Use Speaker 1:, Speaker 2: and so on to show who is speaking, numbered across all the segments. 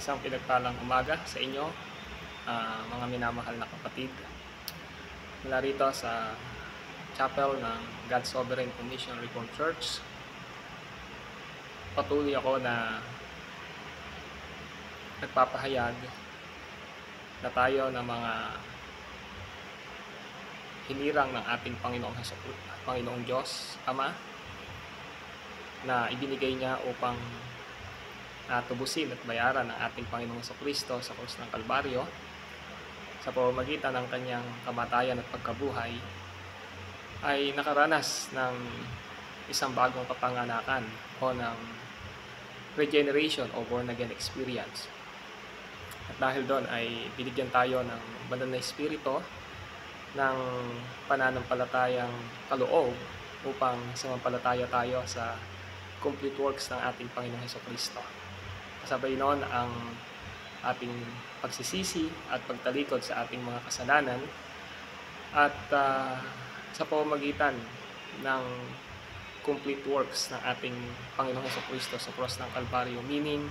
Speaker 1: Isang pinagpalang umaga sa inyo, mga minamahal na kapatid. Mula rito sa chapel ng God's Sovereign Commission Reformed Church, patuloy ako na nagpapahayag na tayo ng mga hinirang ng ating Panginoong Diyos Ama na ibinigay niya upang tubusin at bayaran ng ating Panginoong Kristo sa krus ng Kalbaryo sa pamamagitan ng kanyang kamatayan at pagkabuhay, ay nakaranas ng isang bagong kapanganakan o ng regeneration o born again experience. At dahil doon ay binigyan tayo ng banal na espiritu ng pananampalatayang kaloob upang sumampalataya tayo sa complete works ng ating Panginoong Jesucristo. Kasabay noon ang ating pagsisisi at pagtalikod sa ating mga kasalanan at sa pamamagitan ng complete works ng ating Panginoong Jesucristo sa cross ng Kalbaryo, meaning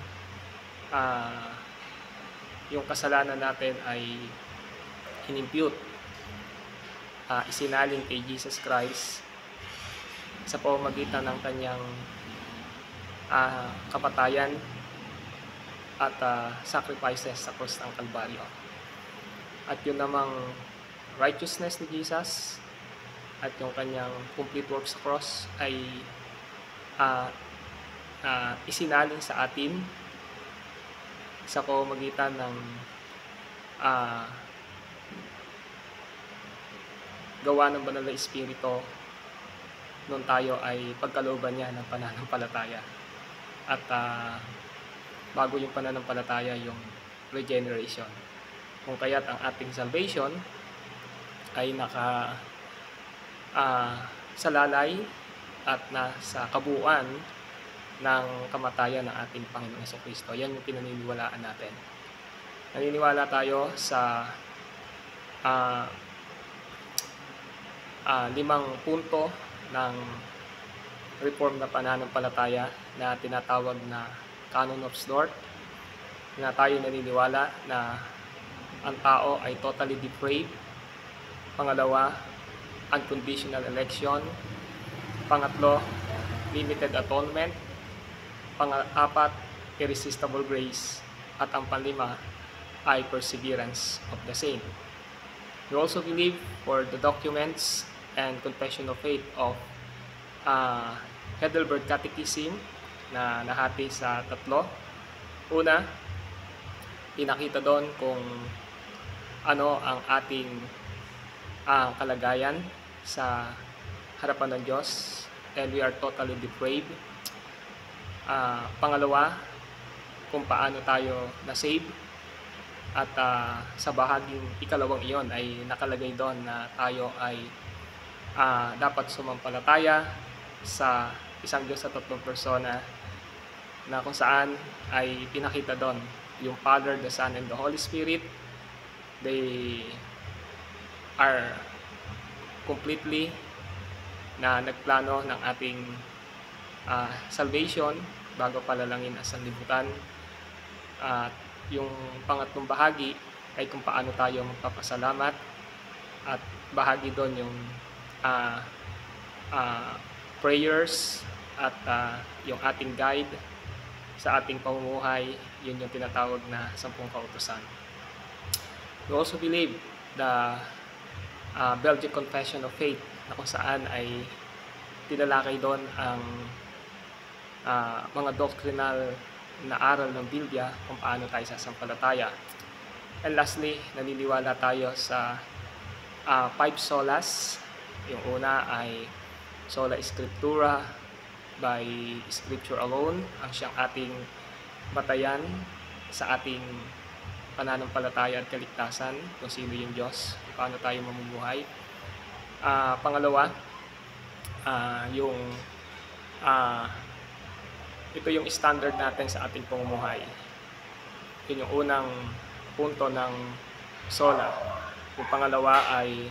Speaker 1: yung kasalanan natin ay inimpute, isinaling kay Jesus Christ sa pamamagitan ng kanyang kapatayan at sacrifices sa cross ng Kalbaryo. At yun namang righteousness ni Jesus at yung kanyang complete work sa cross ay isinaling sa atin sa pamamagitan ng gawa ng banal na espiritu noon tayo ay pagkalooban niya ng pananampalataya. At bago yung pananampalataya, yung regeneration. Kung kaya't ang ating salvation ay salalay at nasa kabuuan ng kamatayan ng ating Panginoong Jesucristo. Yan yung pinaniniwalaan natin. Naniniwala tayo sa 5 punto ng reform na pananampalataya na tinatawag na Canon of Dort, na tayo naniniwala na ang tao ay totally depraved. Pangalawa, unconditional election. Pangatlo, limited atonement. Pang-apat, irresistible grace. At ang panlima ay perseverance of the saint. We also believe for the documents and confession of faith of Heidelberg Catechism na nahati sa 3. Una, pinakita doon kung ano ang ating kalagayan sa harapan ng Diyos, and we are totally depraved. Pangalawa, kung paano tayo na-save, at sa bahaging ikalawang iyon ay nakalagay doon na tayo ay dapat sumampalataya sa isang Diyos sa 3 persona, na kung saan ay pinakita doon yung Father, the Son, and the Holy Spirit. They are completely na nagplano ng ating salvation bago palalangin ang sanlibutan. At yung pangatlong bahagi ay kung paano tayo magpapasalamat, at bahagi doon yung prayers at yung ating guide sa ating pamumuhay. Yun yung tinatawag na 10 kautusan. We also believe the Belgic Confession of Faith, na kung saan ay tinalakay doon ang mga doctrinal na aral ng Biblia kung paano tayo sasampalataya. And lastly, naniniwala tayo sa 5 solas. Yung una ay sola scriptura, by scripture alone, ang siyang ating batayan sa ating pananampalataya at kaligtasan, kung sino yung Diyos, kung paano tayo mamumuhay. Pangalawa, ito yung standard natin sa ating pamumuhay. Yun yung unang punto ng sola. Yung pangalawa ay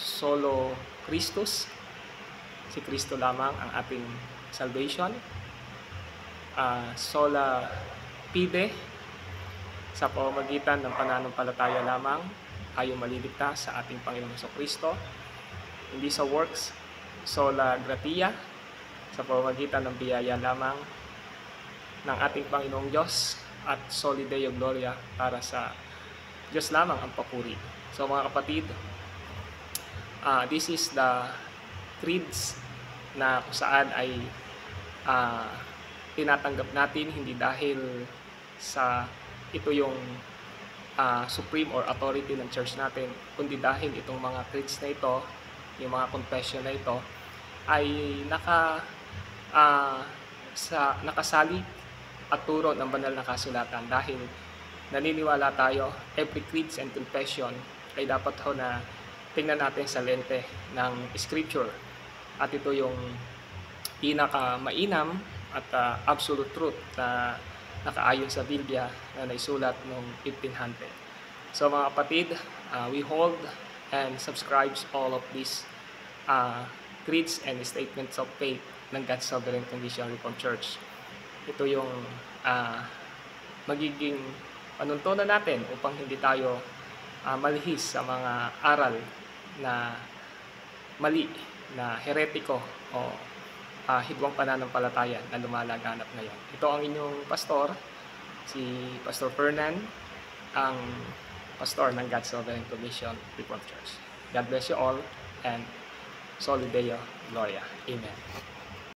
Speaker 1: solo Christus. Si Kristo lamang ang ating salvation. Sola pide sa pamamagitan ng pananampalataya lamang tayo maliligtas sa ating Panginoong Jesucristo, hindi sa works, sola gratia, sa pamamagitan ng biyaya lamang ng ating Panginoong Diyos, at soli Deo Gloria, para sa Diyos lamang ang papuri. So mga kapatid, this is the creeds na kung saan ay tinatanggap natin, hindi dahil sa ito yung supreme or authority ng church natin, kundi dahil itong mga creeds na ito, yung mga confession na ito, ay nakasalig at turo ng banal na kasulatan. Dahil naniniwala tayo, every creeds and confession ay dapat ho na tingnan natin sa lente ng scripture. At ito yung pinaka-mainam at absolute truth na nakaayon sa Biblia na naisulat noong 1500. So mga kapatid, we hold and subscribes all of these creeds and statements of faith ng God's Sovereign Conditional Reformed Church. Ito yung magiging panuntunan natin upang hindi tayo malihis sa mga aral na mali, na heretiko o hidwang pananampalataya na lumalaganap ngayon. Ito ang inyong pastor, si Pastor Fernan, ang pastor ng God's Sovereign Commission Reformed Church. God bless you all, and soli Deo Gloria. Amen.